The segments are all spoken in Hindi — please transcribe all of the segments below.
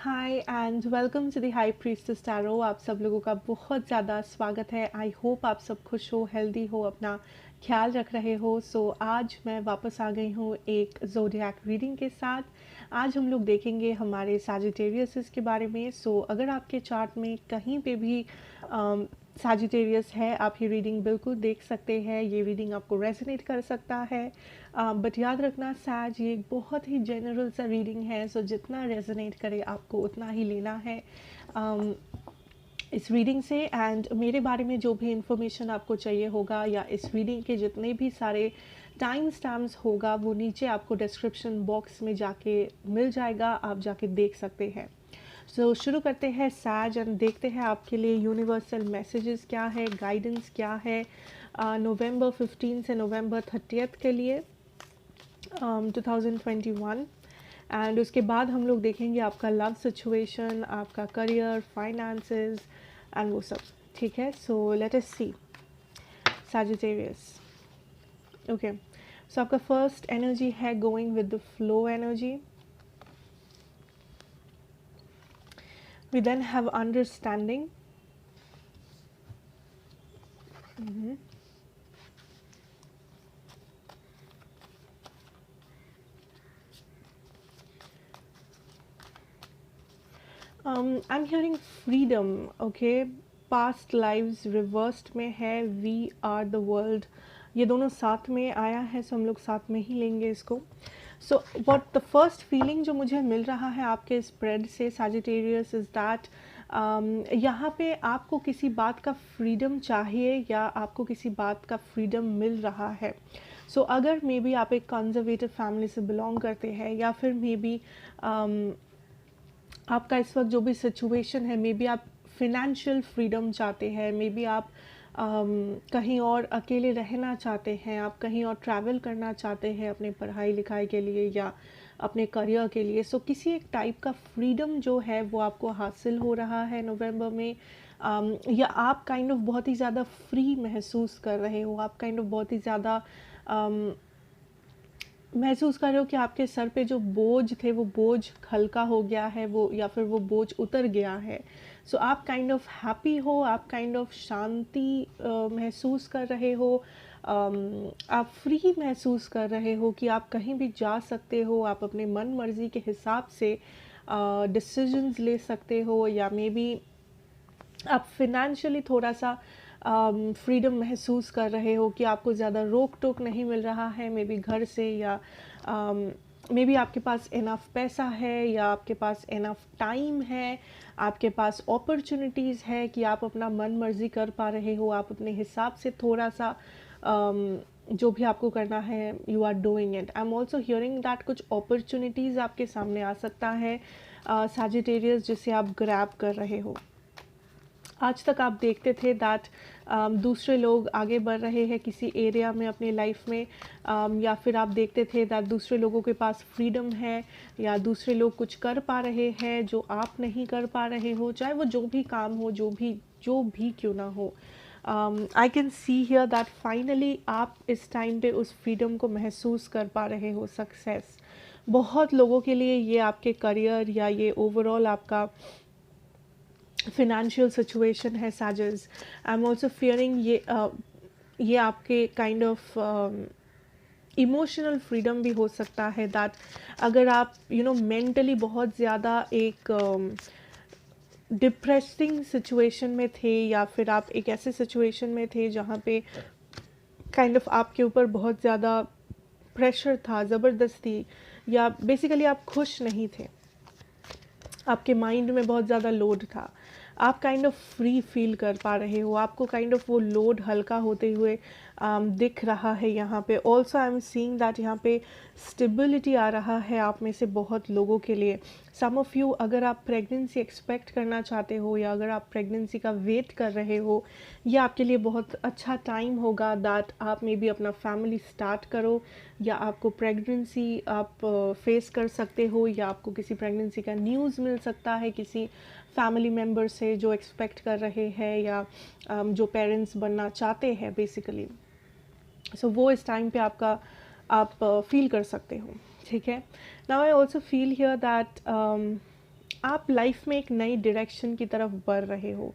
Hi and welcome to the high priestess tarot. आप सब लोगों का बहुत ज़्यादा स्वागत है। आई होप आप सब खुश हो, हेल्दी हो, अपना ख्याल रख रहे हो। आज मैं वापस आ गई हूँ एक ज़ोडिएक रीडिंग के साथ। आज हम लोग देखेंगे हमारे सैजिटेरियस के बारे में। अगर आपके चार्ट में कहीं पे भी सैजिटेरियस है, आप ये रीडिंग बिल्कुल देख सकते हैं। ये रीडिंग आपको रेजोनेट कर सकता है। बट याद रखना सैज ये एक बहुत ही जनरल सा रीडिंग है। जितना रेजोनेट करे आपको उतना ही लेना है इस रीडिंग से। एंड मेरे बारे में जो भी इंफॉर्मेशन आपको चाहिए होगा या इस रीडिंग के जितने भी सारे टाइम स्टैम्प्स होगा वो नीचे आपको डिस्क्रिप्शन बॉक्स में जाके मिल जाएगा, आप जाके देख सकते हैं। शुरू करते हैं सैज एंड देखते हैं आपके लिए यूनिवर्सल मैसेजेस क्या है, गाइडेंस क्या है नवंबर 15 से नवंबर 30 के लिए 2021। एंड उसके बाद हम लोग देखेंगे आपका लव सिचुएशन, आपका करियर, फाइनेंसेस एंड वो सब। ठीक है, सो लेट अस सी सैजिटेरियस। ओके, सो आपका फर्स्ट एनर्जी है going with the flow energy. We then have understanding. I'm hearing freedom. Okay, past lives reversed में है, we are the world. ये दोनों साथ में आया है, हम लोग साथ में ही लेंगे इसको। What the first feeling जो मुझे मिल रहा है आपके स्प्रेड से Sagittarius is that यहाँ पे आपको किसी बात का फ्रीडम चाहिए या आपको किसी बात का फ्रीडम मिल रहा है। अगर मे बी आप एक कंजर्वेटिव फैमिली से बिलोंग करते हैं या फिर मे बी आपका इस वक्त जो भी सिचुएशन है, मे बी आप फिनेंशियल फ्रीडम चाहते हैं, मे बी आप कहीं और अकेले रहना चाहते हैं, आप कहीं और ट्रैवल करना चाहते हैं अपने पढ़ाई लिखाई के लिए या अपने करियर के लिए। किसी एक टाइप का फ्रीडम जो है वो आपको हासिल हो रहा है नवंबर में। या आप काइंड ऑफ बहुत ही ज़्यादा फ्री महसूस कर रहे हो, आप काइंड ऑफ बहुत ही ज़्यादा महसूस कर रहे हो कि आपके सर पे जो बोझ थे वो बोझ हल्का हो गया है, वो या फिर वो बोझ उतर गया है। आप काइंड ऑफ हैप्पी हो, आप काइंड ऑफ शांति महसूस कर रहे हो, आप फ्री महसूस कर रहे हो कि आप कहीं भी जा सकते हो, आप अपने मन मर्जी के हिसाब से डिसीजंस ले सकते हो, या मे बी आप फिनेंशियली थोड़ा सा फ्रीडम महसूस कर रहे हो कि आपको ज़्यादा रोक टोक नहीं मिल रहा है, मे बी घर से, या मे बी आपके पास इनफ पैसा है या आपके पास इनफ टाइम है, आपके पास अपॉर्चुनिटीज़ है कि आप अपना मन मर्जी कर पा रहे हो, आप अपने हिसाब से थोड़ा सा जो भी आपको करना है you are doing it. I am also hearing that कुछ अपॉर्चुनिटीज़ आपके सामने आ सकता है सैजिटेरियस जिसे आप ग्रैब कर रहे हो। आज तक आप देखते थे दैट दूसरे लोग आगे बढ़ रहे हैं किसी एरिया में अपनी लाइफ में, या फिर आप देखते थे दैट दूसरे लोगों के पास फ्रीडम है या दूसरे लोग कुछ कर पा रहे हैं जो आप नहीं कर पा रहे हो, चाहे वो जो भी काम हो, जो भी क्यों ना हो। I can see here that finally आप इस टाइम पे उस फ्रीडम को महसूस कर पा रहे हो। सक्सेस बहुत लोगों के लिए ये आपके करियर या ये ओवरऑल आपका फिनेंशियल सिचुएशन है सैजस। आई एम ऑल्सो फियरिंग ये आपके काइंड ऑफ इमोशनल फ्रीडम भी हो सकता है दैट अगर आप मेंटली बहुत ज़्यादा एक डिप्रेसिंग सिचुएशन में थे या फिर आप एक ऐसे सिचुएशन में थे जहाँ पे काइंड ऑफ आपके ऊपर बहुत ज़्यादा प्रेशर था, ज़बरदस्ती, या बेसिकली आप खुश नहीं थे, आपके माइंड में बहुत ज़्यादा लोड था, आप काइंड ऑफ फ्री फील कर पा रहे हो, आपको काइंड ऑफ वो लोड हल्का होते हुए दिख रहा है यहाँ पे। Also I am seeing that यहाँ पे स्टेबिलिटी आ रहा है आप में से बहुत लोगों के लिए। सम ऑफ़ यू अगर आप प्रेगनेंसी एक्सपेक्ट करना चाहते हो या अगर आप प्रेगनेंसी का वेट कर रहे हो, ये आपके लिए बहुत अच्छा टाइम होगा दैट आप मे बी अपना फैमिली स्टार्ट करो, या आपको प्रेगनेंसी आप फेस कर सकते हो, या आपको किसी प्रेगनेंसी का न्यूज़ मिल सकता है किसी फैमिली मेम्बर से जो एक्सपेक्ट कर रहे हैं या जो पेरेंट्स बनना चाहते हैं बेसिकली। वो इस टाइम पे आप फील कर सकते हो। ठीक है, now I also feel here that आप लाइफ में एक नई डायरेक्शन की तरफ बढ़ रहे हो,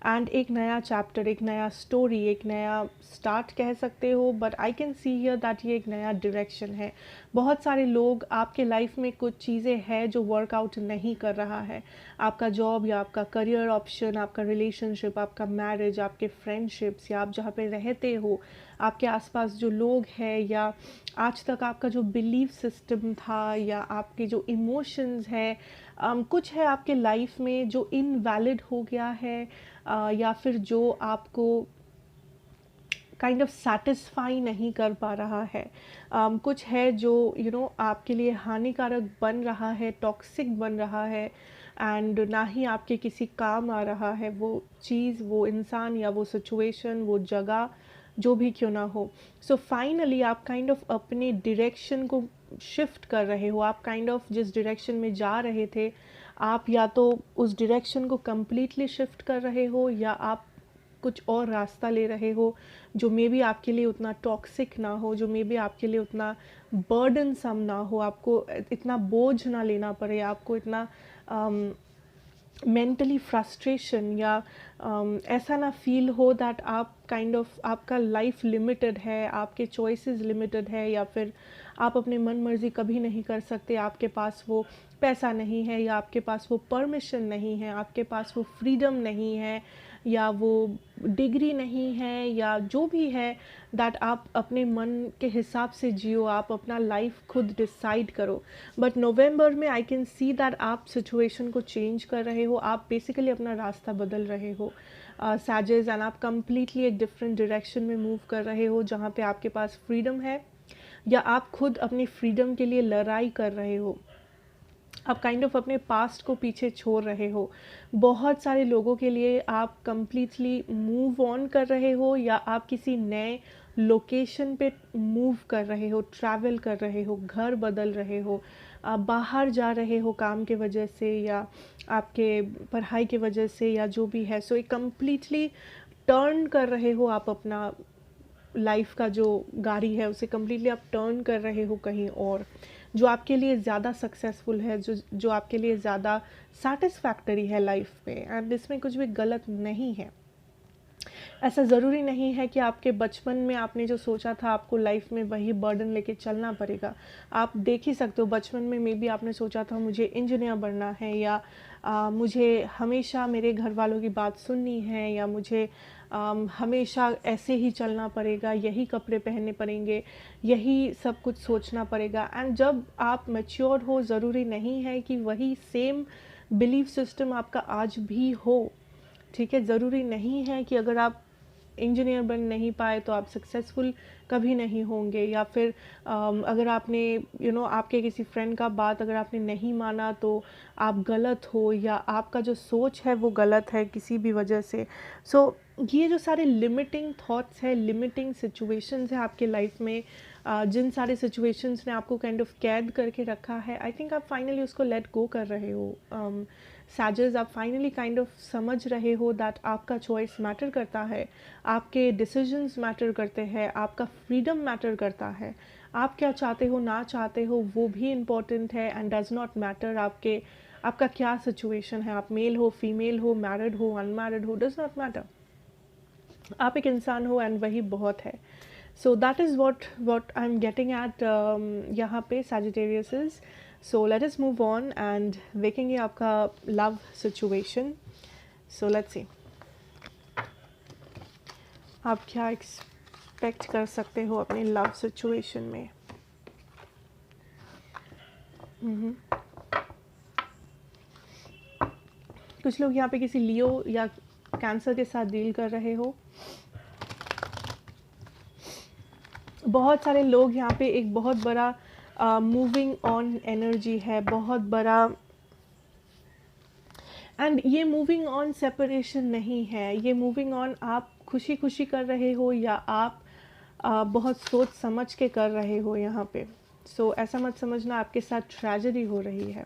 एंड एक नया चैप्टर, एक नया स्टोरी, एक नया स्टार्ट कह सकते हो, but I can see here that ये एक नया डायरेक्शन है। बहुत सारे लोग, आपके लाइफ में कुछ चीज़ें हैं जो वर्कआउट नहीं कर रहा है, आपका जॉब या आपका करियर ऑप्शन, आपका रिलेशनशिप, आपका मैरिज, आपके फ्रेंडशिप्स, या आप जहाँ पे रहते हो, आपके आसपास जो लोग हैं, या आज तक आपका जो बिलीफ सिस्टम था, या आपके जो इमोशंस है, कुछ है आपके लाइफ में जो इनवैलिड हो गया है, या फिर जो आपको काइंड ऑफ सेटिस्फाई नहीं कर पा रहा है। कुछ है जो आपके लिए हानिकारक बन रहा है, टॉक्सिक बन रहा है, एंड ना ही आपके किसी काम आ रहा है वो चीज़, वो इंसान, या वो सिचुएशन, वो जगह, जो भी क्यों ना हो। सो फाइनली आप काइंड ऑफ अपने डायरेक्शन को शिफ्ट कर रहे हो। आप काइंड ऑफ जिस डायरेक्शन में जा रहे थे, आप या तो उस डायरेक्शन को कम्प्लीटली शिफ्ट कर रहे हो, या आप कुछ और रास्ता ले रहे हो जो मे बी आपके लिए उतना टॉक्सिक ना हो, जो मे बी आपके लिए उतना बर्डन सम ना हो, आपको इतना बोझ ना लेना पड़े, आपको इतना मेंटली फ्रस्ट्रेशन, या ऐसा ना फील हो दैट आप काइंड ऑफ आपका लाइफ लिमिटेड है, आपके चॉइसेस लिमिटेड है, या फिर आप अपने मन मर्जी कभी नहीं कर सकते, आपके पास वो पैसा नहीं है, या आपके पास वो परमिशन नहीं है, आपके पास वो फ्रीडम नहीं है, या वो डिग्री नहीं है, या जो भी है, दैट आप अपने मन के हिसाब से जियो, आप अपना लाइफ खुद डिसाइड करो। बट नवंबर में आई कैन सी दैट आप सिचुएशन को चेंज कर रहे हो, आप बेसिकली अपना रास्ता बदल रहे हो सैजेस, एंड आप कम्प्लीटली एक डिफरेंट डायरेक्शन में मूव कर रहे हो, जहाँ पे आपके पास फ्रीडम है, या आप खुद अपनी फ्रीडम के लिए लड़ाई कर रहे हो। आप काइंड ऑफ अपने पास्ट को पीछे छोड़ रहे हो। बहुत सारे लोगों के लिए आप कम्प्लीटली मूव ऑन कर रहे हो, या आप किसी नए लोकेशन पे मूव कर रहे हो, ट्रैवल कर रहे हो, घर बदल रहे हो, आप बाहर जा रहे हो काम के वजह से, या आपके पढ़ाई के वजह से, या जो भी है। सो एक कम्प्लीटली टर्न कर रहे हो आप अपना लाइफ का जो गाड़ी है उसे कम्प्लीटली आप टर्न कर रहे हो कहीं और, जो आपके लिए ज़्यादा सक्सेसफुल है, जो आपके लिए ज़्यादा सेटिस्फैक्टरी है लाइफ में, एंड इसमें कुछ भी गलत नहीं है। ऐसा ज़रूरी नहीं है कि आपके बचपन में आपने जो सोचा था आपको लाइफ में वही बर्डन लेके चलना पड़ेगा। आप देख ही सकते हो, बचपन में मे बी आपने सोचा था मुझे इंजीनियर बनना है, या मुझे हमेशा मेरे घर वालों की बात सुननी है, या मुझे हमेशा ऐसे ही चलना पड़ेगा, यही कपड़े पहनने पड़ेंगे, यही सब कुछ सोचना पड़ेगा। एंड जब आप मैच्योर हो, ज़रूरी नहीं है कि वही सेम बिलीफ सिस्टम आपका आज भी हो। ठीक है, ज़रूरी नहीं है कि अगर आप इंजीनियर बन नहीं पाए तो आप सक्सेसफुल कभी नहीं होंगे, या फिर अगर आपने आपके किसी फ्रेंड का बात अगर आपने नहीं माना तो आप गलत हो, या आपका जो सोच है वो गलत है किसी भी वजह से। सो ये जो सारे लिमिटिंग थॉट्स है, लिमिटिंग सिचुएशंस है आपके लाइफ में, जिन सारे सिचुएशंस ने आपको काइंड ऑफ कैद करके रखा है, आई थिंक आप फाइनली उसको लेट गो कर रहे हो। सैजेस, आप फाइनली काइंड ऑफ समझ रहे हो दैट आपका चॉइस मैटर करता है, आपके डिसीजंस मैटर करते हैं, आपका फ्रीडम मैटर करता है, आप क्या चाहते हो ना चाहते हो वो भी इम्पॉर्टेंट है, एंड डज नॉट मैटर आपका क्या सिचुएशन है, आप मेल हो, फीमेल हो, मैरिड हो, अनमैरिड हो, डज नॉट मैटर। आप एक इंसान हो एंड वही बहुत है। So that is what I am getting eight यहाँ पे Sagittarius. So let us move on and देखेंगे आपका love situation. So let's see आप क्या एक्सपेक्ट कर सकते हो अपने लव सिचुएशन में। कुछ लोग यहाँ पे किसी लियो या कैंसर के साथ डील कर रहे हो। बहुत सारे लोग यहाँ पे एक बहुत बड़ा मूविंग ऑन एनर्जी है, बहुत बड़ा, एंड ये मूविंग ऑन सेपरेशन नहीं है, ये मूविंग ऑन आप खुशी खुशी कर रहे हो, या आप बहुत सोच समझ के कर रहे हो यहाँ पे। सो ऐसा मत समझना आपके साथ ट्रेजेडी हो रही है।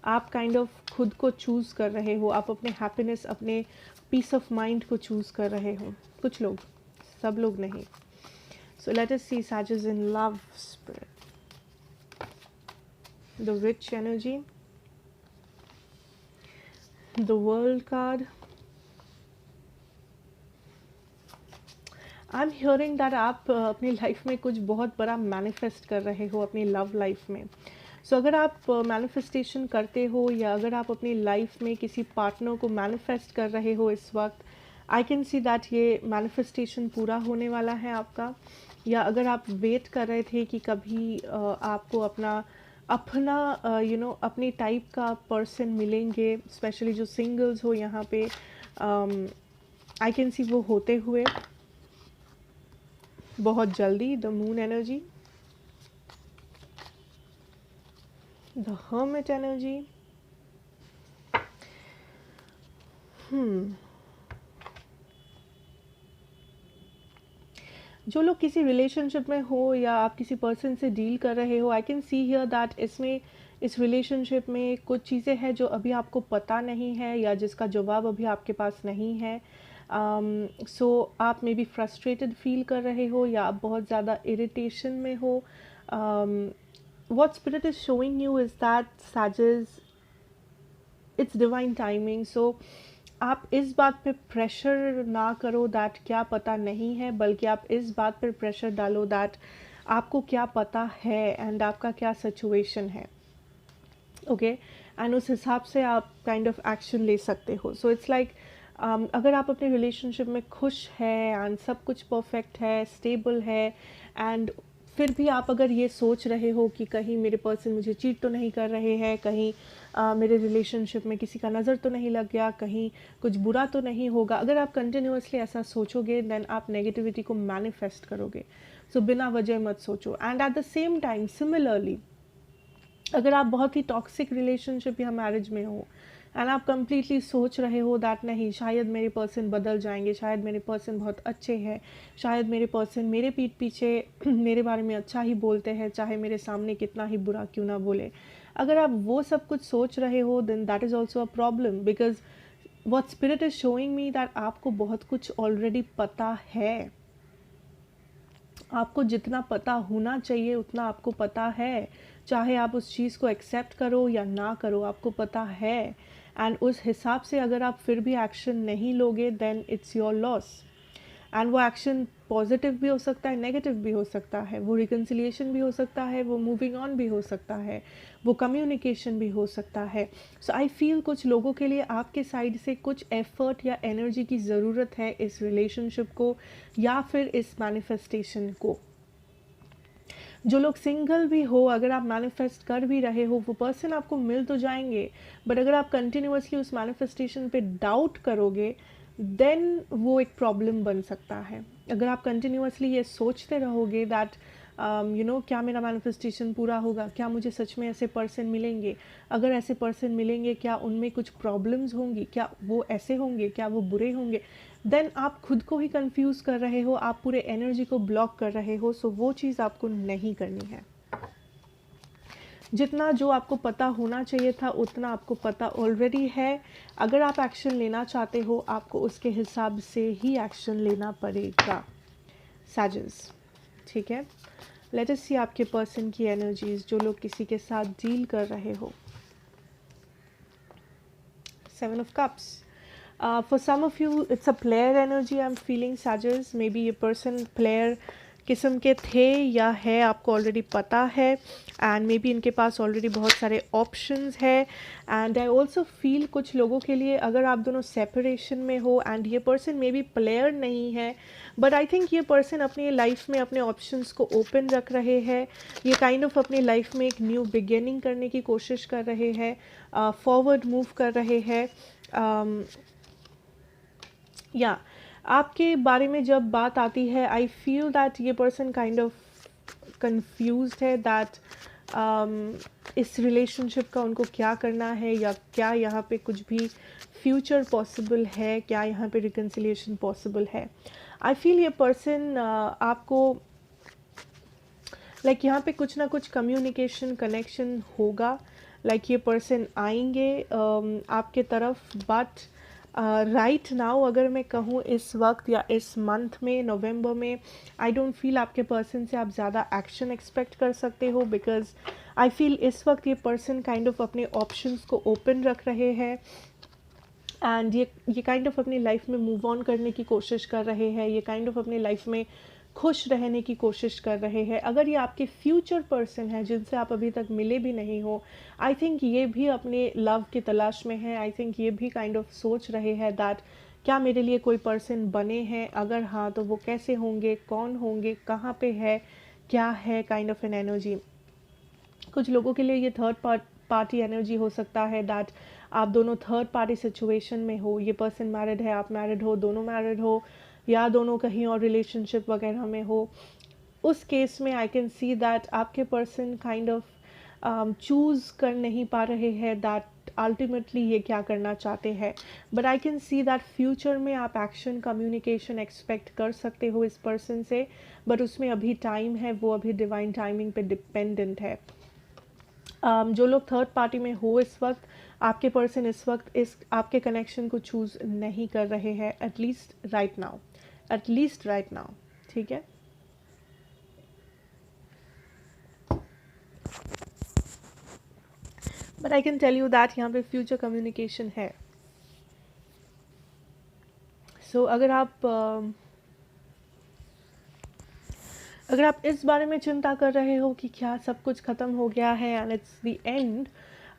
आप काइंड ऑफ खुद को चूज़ कर रहे हो, आप अपने हैप्पीनेस, अपने पीस ऑफ माइंड को चूज़ कर रहे हो। कुछ लोग, सब लोग नहीं। So let us see Sages in love spirit. The witch energy. The world card, I am hearing that आप अपनी लाइफ में कुछ बहुत बड़ा मैनिफेस्ट कर रहे हो अपनी लव लाइफ में. सो अगर आप मैनिफेस्टेशन करते हो या अगर आप अपनी लाइफ में किसी पार्टनर को मैनिफेस्ट कर रहे हो इस वक्त, आई कैन सी दैट ये मैनिफेस्टेशन पूरा होने वाला है आपका. या अगर आप वेट कर रहे थे कि कभी आपको अपना अपनी टाइप का पर्सन मिलेंगे, स्पेशली जो सिंगल्स हो यहाँ पे, आई कैन सी वो होते हुए बहुत जल्दी. The moon energy, the hermit energy. जो लोग किसी रिलेशनशिप में हो या आप किसी पर्सन से डील कर रहे हो, I can see here that इस रिलेशनशिप में कुछ चीज़ें हैं जो अभी आपको पता नहीं है या जिसका जवाब अभी आपके पास नहीं है. सो आप मे बी फ्रस्ट्रेटेड फील कर रहे हो या आप बहुत ज़्यादा इरिटेशन में हो. what spirit is showing you is that Sages, it's divine timing. So आप इस बात पे प्रेशर ना करो दैट क्या पता नहीं है, बल्कि आप इस बात पर प्रेशर डालो दैट आपको क्या पता है एंड आपका क्या सिचुएशन है. ओके, एंड उस हिसाब से आप काइंड ऑफ एक्शन ले सकते हो. सो इट्स लाइक अगर आप अपने रिलेशनशिप में खुश है एंड सब कुछ परफेक्ट है, स्टेबल है, एंड फिर भी आप अगर ये सोच रहे हो कि कहीं मेरे पर्सन मुझे चीट तो नहीं कर रहे हैं, कहीं मेरे रिलेशनशिप में किसी का नज़र तो नहीं लग गया, कहीं कुछ बुरा तो नहीं होगा, अगर आप कंटिन्यूसली ऐसा सोचोगे देन आप नेगेटिविटी को मैनिफेस्ट करोगे. सो बिना वजह मत सोचो. And at the same time similarly अगर आप बहुत ही टॉक्सिक रिलेशनशिप या मैरिज में हो एंड आप कम्प्लीटली सोच रहे हो दैट नहीं शायद मेरे पर्सन बदल जाएंगे, शायद मेरे पर्सन बहुत अच्छे हैं, शायद मेरे पर्सन मेरे पीठ पीछे मेरे बारे में अच्छा ही बोलते हैं, चाहे मेरे सामने कितना ही बुरा क्यों ना बोले, अगर आप वो सब कुछ सोच रहे हो then that is also a problem. Because what spirit is showing me that आपको बहुत कुछ ऑलरेडी पता है. आपको जितना पता होना चाहिए उतना आपको पता है, चाहे आप उस चीज़ को एक्सेप्ट करो या ना करो, आपको पता है. एंड उस हिसाब से अगर आप फिर भी एक्शन नहीं लोगे then it's your loss. And वो एक्शन पॉजिटिव भी हो सकता है, नेगेटिव भी हो सकता है, वो रिकन्सिलिएशन भी हो सकता है, वो मूविंग ऑन भी हो सकता है, वो कम्युनिकेशन भी हो सकता है. सो आई फील कुछ लोगों के लिए आपके साइड से कुछ एफर्ट या एनर्जी की ज़रूरत है इस रिलेशनशिप को या फिर इस मैनिफेस्टेशन को. जो लोग सिंगल भी हो, अगर आप मैनिफेस्ट कर भी रहे हो वो पर्सन आपको मिल तो जाएंगे, बट अगर आप कंटिन्यूसली उस मैनिफेस्टेशन पे डाउट करोगे देन वो एक प्रॉब्लम बन सकता है. अगर आप कंटिन्यूसली ये सोचते रहोगे दैट क्या मेरा मैनिफेस्टेशन पूरा होगा, क्या मुझे सच में ऐसे पर्सन मिलेंगे, अगर ऐसे पर्सन मिलेंगे क्या उनमें कुछ प्रॉब्लम्स होंगी, क्या वो ऐसे होंगे, क्या वो बुरे होंगे, देन आप खुद को ही कंफ्यूज कर रहे हो, आप पूरे एनर्जी को ब्लॉक कर रहे हो. सो वो चीज़ आपको नहीं करनी है. जितना जो आपको पता होना चाहिए था उतना आपको पता ऑलरेडी है. अगर आप एक्शन लेना चाहते हो आपको उसके हिसाब से ही एक्शन लेना पड़ेगा. सैजिस, ठीक है. लेट अस सी आपके पर्सन की एनर्जीज जो लोग किसी के साथ डील कर रहे हो. 7 of Cups. For some of you it's a player energy I'm feeling, Sagittarius. Maybe ये person player किस्म के थे या है, आपको ऑलरेडी पता है, एंड मे बी इनके पास ऑलरेडी बहुत सारे ऑप्शंस है. एंड आई ऑल्सो फील कुछ लोगों के लिए अगर आप दोनों सेपरेशन में हो एंड ये पर्सन मे बी प्लेयर नहीं है, बट आई थिंक ये पर्सन अपनी लाइफ में अपने ऑप्शंस को ओपन रख रहे हैं. ये काइंड ऑफ अपनी लाइफ में एक न्यू बिगिनिंग करने की कोशिश कर रहे हैं, फॉरवर्ड मूव कर रहे हैं. या आपके बारे में जब बात आती है आई फील दैट ये पर्सन काइंड ऑफ कंफ्यूज्ड है दैट इस रिलेशनशिप का उनको क्या करना है, या क्या यहाँ पे कुछ भी फ्यूचर पॉसिबल है, क्या यहाँ पे रिकन्सिलिएशन पॉसिबल है. आई फील ये पर्सन आपको लाइक यहाँ पे कुछ ना कुछ कम्युनिकेशन कनेक्शन होगा. लाइक ये पर्सन आएंगे आपके तरफ, बट राइट नाउ अगर मैं कहूँ इस वक्त या इस मंथ में नवंबर में आई डोंट फील आपके पर्सन से आप ज़्यादा एक्शन एक्सपेक्ट कर सकते हो. बिकॉज आई फील इस वक्त ये पर्सन काइंड ऑफ अपने ऑप्शंस को ओपन रख रहे हैं. एंड ये काइंड ऑफ अपनी लाइफ में मूव ऑन करने की कोशिश कर रहे हैं, ये काइंड ऑफ अपनी लाइफ में खुश रहने की कोशिश कर रहे हैं। अगर ये आपके फ्यूचर पर्सन हैं जिनसे आप अभी तक मिले भी नहीं हो, आई थिंक ये भी अपने लव की तलाश में है। आई थिंक ये भी काइंड ऑफ सोच रहे हैं दैट क्या मेरे लिए कोई पर्सन बने हैं, अगर हाँ तो वो कैसे होंगे, कौन होंगे, कहाँ पे है, क्या है, काइंड ऑफ एन एनर्जी। कुछ लोगों के लिए ये थर्ड पार्टी एनर्जी हो सकता है दैट आप दोनों थर्ड पार्टी सिचुएशन में हो, ये पर्सन मैरिड है, आप मैरिड हो, दोनों मैरिड हो, या दोनों कहीं और रिलेशनशिप वगैरह में हो। उस केस में आई कैन सी दैट आपके पर्सन काइंड ऑफ चूज़ कर नहीं पा रहे हैं दैट अल्टीमेटली ये क्या करना चाहते हैं। But I can see that future में आप एक्शन कम्युनिकेशन एक्सपेक्ट कर सकते हो इस पर्सन से, बट उसमें अभी टाइम है, वो अभी डिवाइन टाइमिंग पे डिपेंडेंट है। जो लोग थर्ड पार्टी में हो इस वक्त, आपके पर्सन इस वक्त इस आपके कनेक्शन को चूज़ नहीं कर रहे हैं, at least right now, at least right now, ठीक है। But I can tell you that यहाँ पे फ्यूचर कम्युनिकेशन है। सो अगर आप इस बारे में चिंता कर रहे हो कि क्या सब कुछ ख़त्म हो गया है and it's the end,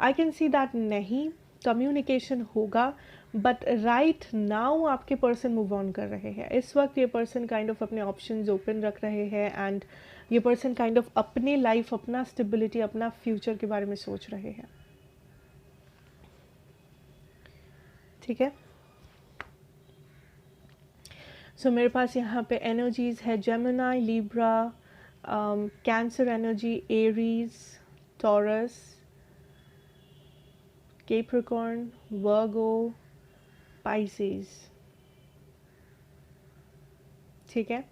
I can see that नहीं, कम्युनिकेशन होगा, बट राइट नाउ आपके पर्सन मूव ऑन कर रहे हैं। इस वक्त ये पर्सन काइंड ऑफ अपने ऑप्शंस ओपन रख रहे हैं एंड ये पर्सन काइंड ऑफ अपने लाइफ, अपना स्टेबिलिटी, अपना फ्यूचर के बारे में सोच रहे हैं, ठीक है। सो मेरे पास यहाँ पे एनर्जीज है Gemini, Libra, Cancer energy, Aries, Taurus, Capricorn, Virgo, Pisces, ठीक है।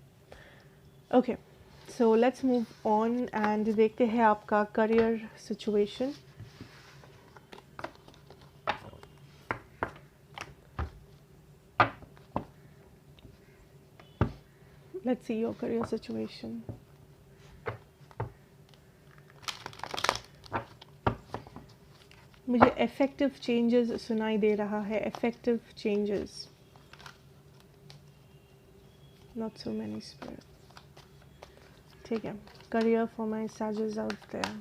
Okay, so let's move on and देखते हैं आपका career situation. Let's see your career situation. मुझे effective changes सुनाई दे रहा है, effective changes. Not so many spirit. ठीक है, career for my sages out there.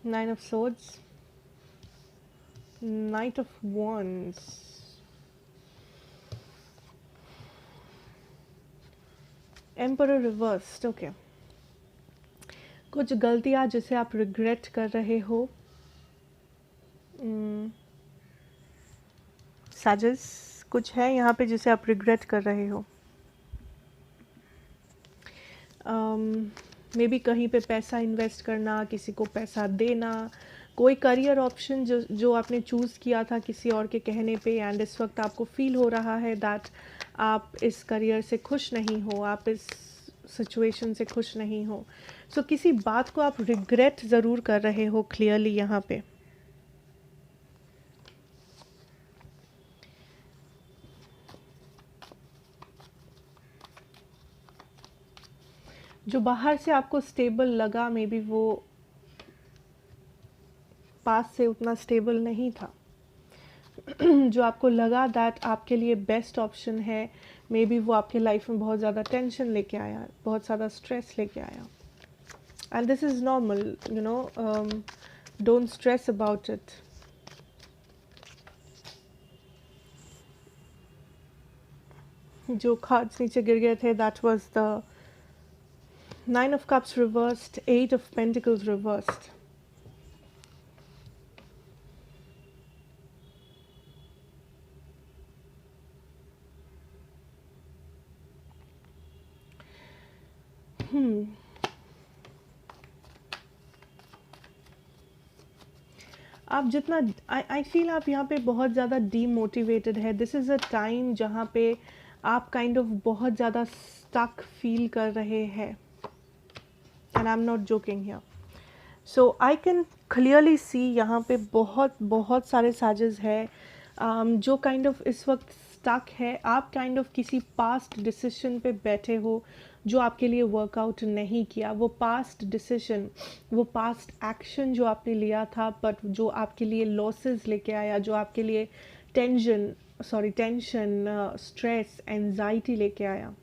Nine of Swords. Knight of Wands. Emperor reversed. Okay. कुछ गलतियां जिसे आप रिग्रेट कर रहे हो, साजिश कुछ है यहाँ पे जिसे आप रिग्रेट कर रहे हो। मे बी कहीं पे पैसा इन्वेस्ट करना, किसी को पैसा देना, कोई करियर ऑप्शन जो आपने चूज़ किया था किसी और के कहने पे एंड इस वक्त आपको फील हो रहा है दैट आप इस करियर से खुश नहीं हो, आप इस सिचुएशन से खुश नहीं हो। सो किसी बात को आप रिग्रेट ज़रूर कर रहे हो क्लियरली यहाँ पे। जो बाहर से आपको स्टेबल लगा, मे बी वो पास से उतना स्टेबल नहीं था। जो आपको लगा दैट आपके लिए बेस्ट ऑप्शन है, मे बी वो आपके लाइफ में बहुत ज़्यादा टेंशन लेके आया, बहुत ज़्यादा स्ट्रेस लेके आया। And this is normal, you know, don't stress about it. जो कार्ड्स नीचे गिर गए थे, that was the 9 of Cups reversed, 8 of Pentacles reversed. आप जितना आई फील आप यहाँ पे बहुत ज़्यादा डीमोटिवेटेड है। दिस इज़ अ टाइम जहाँ पे आप काइंड ऑफ बहुत ज़्यादा स्टक फील कर रहे हैं and I am not joking here. So I can clearly see यहाँ पे बहुत सारे साजिश है जो काइंड ऑफ इस वक्त स्टक है। आप काइंड ऑफ किसी पास्ट डिसीजन पे बैठे हो जो आपके लिए वर्कआउट नहीं किया, वो पास्ट डिसीजन, वो पास्ट एक्शन जो आपने लिया था बट जो आपके लिए लॉसेस लेके आया, जो आपके लिए टेंशन, स्ट्रेस, एंजाइटी लेके आया,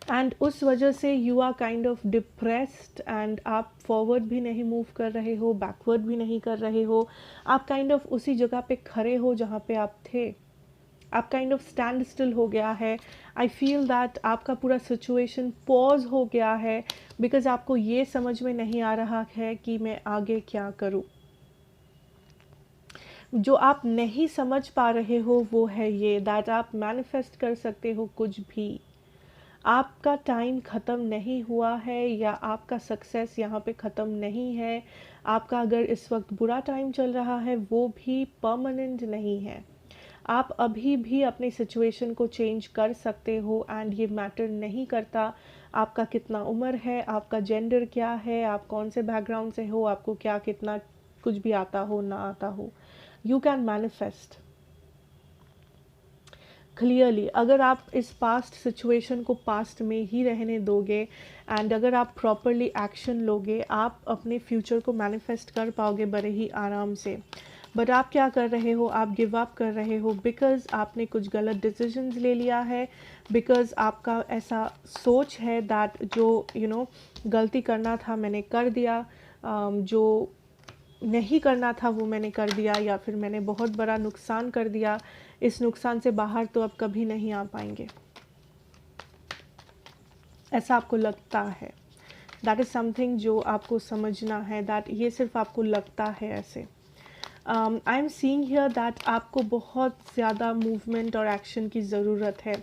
एंड उस वजह से you are kind of depressed and आप फॉरवर्ड भी नहीं मूव कर रहे हो, बैकवर्ड भी नहीं कर रहे हो, आप काइंड ऑफ उसी जगह पे खड़े हो जहाँ पे आप थे, आप काइंड ऑफ स्टैंड स्टिल हो गया है। आई फील दैट आपका पूरा सिचुएशन पॉज हो गया है बिकॉज आपको ये समझ में नहीं आ रहा है कि मैं आगे क्या करूँ। जो आप नहीं समझ पा रहे हो वो है ये दैट आप मैनिफेस्ट कर सकते हो कुछ भी, आपका टाइम ख़त्म नहीं हुआ है या आपका सक्सेस यहाँ पे ख़त्म नहीं है, आपका अगर इस वक्त बुरा टाइम चल रहा है वो भी परमानेंट नहीं है, आप अभी भी अपनी सिचुएशन को चेंज कर सकते हो एंड ये मैटर नहीं करता आपका कितना उम्र है, आपका जेंडर क्या है, आप कौन से बैकग्राउंड से हो, आपको क्या कितना कुछ भी आता हो ना आता हो, यू कैन मैनिफेस्ट क्लियरली। अगर आप इस पास्ट सिचुएशन को पास्ट में ही रहने दोगे एंड अगर आप प्रॉपरली एक्शन लोगे, आप अपने फ्यूचर को मैनिफेस्ट कर पाओगे बड़े ही आराम से। बट आप क्या कर रहे हो, आप गिव अप कर रहे हो बिकॉज़ आपने कुछ गलत डिसीजंस ले लिया है, बिकॉज़ आपका ऐसा सोच है दैट जो गलती करना था मैंने कर दिया, जो नहीं करना था वो मैंने कर दिया, या फिर मैंने बहुत बड़ा नुकसान कर दिया, इस नुकसान से बाहर तो अब कभी नहीं आ पाएंगे, ऐसा आपको लगता है। दैट इज़ समथिंग जो आपको समझना है दैट ये सिर्फ आपको लगता है ऐसे। I am seeing here that आपको बहुत ज़्यादा मूवमेंट और एक्शन की ज़रूरत है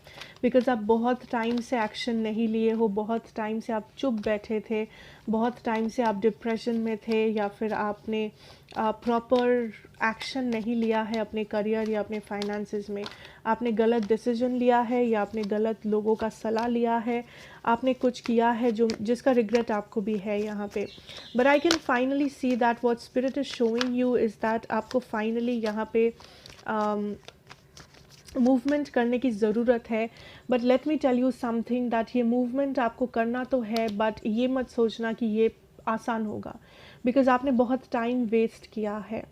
बिकॉज़ आप बहुत टाइम से एक्शन नहीं लिए हो, बहुत टाइम से आप चुप बैठे थे, बहुत टाइम से आप डिप्रेशन में थे, या फिर आपने प्रॉपर एक्शन नहीं लिया है अपने करियर या अपने फाइनेंसेस में, आपने गलत डिसीजन लिया है या आपने गलत लोगों का सलाह लिया है, आपने कुछ किया है जो जिसका रिग्रेट आपको भी है यहाँ पे। But I can finally see that what spirit is showing you is that आपको फाइनली यहाँ पे मूवमेंट करने की ज़रूरत है। But let me tell you something that ये मूवमेंट आपको करना तो है बट ये मत सोचना कि ये आसान होगा बिकॉज़ आपने बहुत टाइम वेस्ट किया है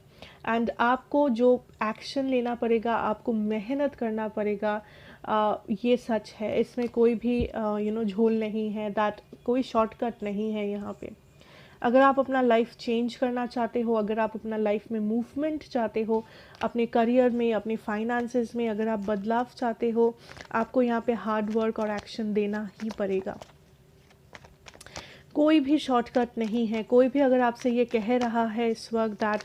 एंड आपको जो एक्शन लेना पड़ेगा, आपको मेहनत करना पड़ेगा, ये सच है, इसमें कोई भी झोल नहीं है, दैट कोई शॉर्टकट नहीं है यहाँ पे। अगर आप अपना लाइफ चेंज करना चाहते हो, अगर आप अपना लाइफ में मूवमेंट चाहते हो, अपने करियर में, अपने फाइनेंसेस में अगर आप बदलाव चाहते हो, आपको यहाँ पे हार्ड वर्क और एक्शन देना ही पड़ेगा। कोई भी शॉर्टकट नहीं है। कोई भी अगर आपसे ये कह रहा है इस वक्त दैट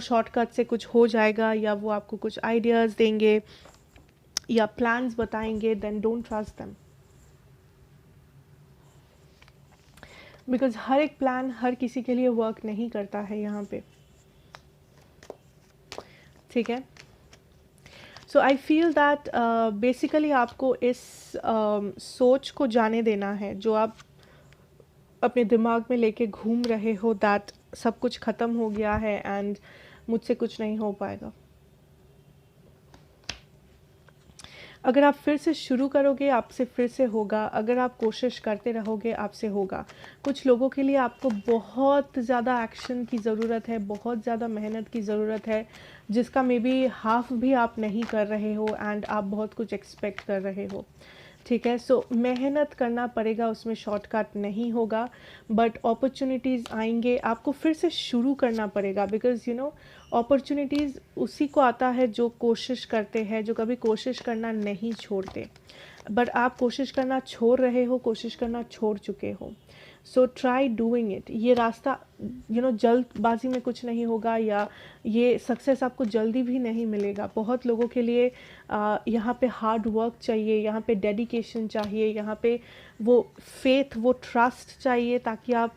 शॉर्टकट से कुछ हो जाएगा या वो आपको कुछ आइडियाज़ देंगे या प्लान्स बताएंगे, then don't trust them because हर एक प्लान हर किसी के लिए वर्क नहीं करता है यहाँ पे, ठीक है। सो आई फील दैट बेसिकली आपको इस सोच को जाने देना है जो आप अपने दिमाग में लेके घूम रहे हो दैट सब कुछ ख़त्म हो गया है एंड मुझसे कुछ नहीं हो पाएगा। अगर आप फिर से शुरू करोगे आपसे फिर से होगा, अगर आप कोशिश करते रहोगे आपसे होगा। कुछ लोगों के लिए आपको बहुत ज़्यादा एक्शन की ज़रूरत है, बहुत ज़्यादा मेहनत की ज़रूरत है, जिसका मे बी हाफ भी आप नहीं कर रहे हो एंड आप बहुत कुछ एक्सपेक्ट कर रहे हो, ठीक है। सो मेहनत करना पड़ेगा, उसमें शॉर्टकट नहीं होगा, बट अपॉर्चुनिटीज़ आएंगे, आपको फिर से शुरू करना पड़ेगा बिकॉज़ अपॉर्चुनिटीज़ उसी को आता है जो कोशिश करते हैं, जो कभी कोशिश करना नहीं छोड़ते। बट आप कोशिश करना छोड़ रहे हो, कोशिश करना छोड़ चुके हो। So try doing it. ये रास्ता जल्दबाजी में कुछ नहीं होगा या ये सक्सेस आपको जल्दी भी नहीं मिलेगा। बहुत लोगों के लिए यहाँ पे हार्ड वर्क चाहिए, यहाँ पे डेडिकेशन चाहिए, यहाँ पे वो फेथ, वो ट्रस्ट चाहिए ताकि आप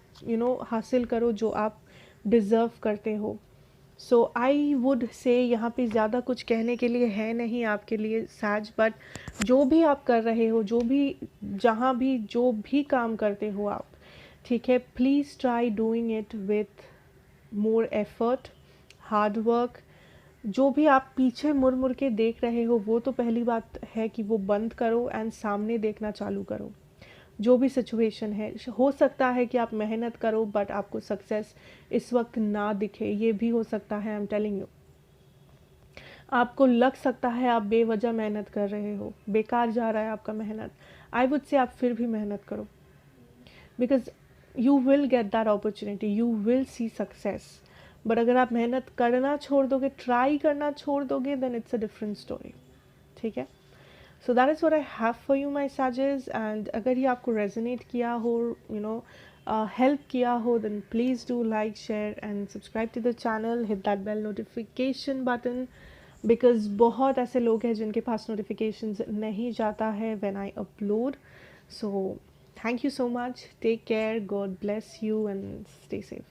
हासिल करो जो आप डिज़र्व करते हो। सो आई वुड से यहाँ पे ज़्यादा कुछ कहने के लिए है नहीं आपके लिए साज, बट जो भी आप कर रहे हो, जो भी जहाँ भी जो भी काम करते हो आप, ठीक है, please try doing it with more effort, hard work, जो भी आप पीछे मुड़ मुड़ के देख रहे हो वो तो पहली बात है कि वो बंद करो एंड सामने देखना चालू करो। जो भी सिचुएशन है, हो सकता है कि आप मेहनत करो बट आपको सक्सेस इस वक्त ना दिखे, ये भी हो सकता है। आई एम टेलिंग यू, आपको लग सकता है आप बेवजह मेहनत कर रहे हो, बेकार जा रहा है आपका मेहनत। आई वुड से आप फिर भी मेहनत करो, because you will get that opportunity, you will see success. But अगर आप मेहनत करना छोड़ दोगे, ट्राई करना छोड़ दोगे, then it's a different story. ठीक है, so that is what I have for you my sages. And अगर ये आपको रेजोनेट किया हो, यू नो हेल्प किया हो, then please do like, share and subscribe to the channel, hit that bell notification button, because बहुत ऐसे लोग हैं जिनके पास नोटिफिकेशंस नहीं जाता है when I upload. So thank you so much. Take care. God bless you and stay safe.